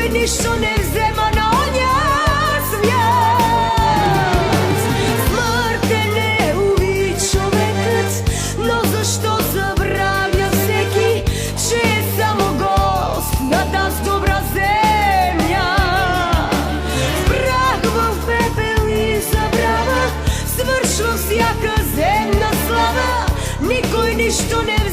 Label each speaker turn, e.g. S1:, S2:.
S1: никој ништо не взема на оња свјат. Смртен е уви човекот, но зашто забравја всеки, че е само гост на таз добра земја. Прах во пепел и забрава, свршва всјака земна слава, никој ништо не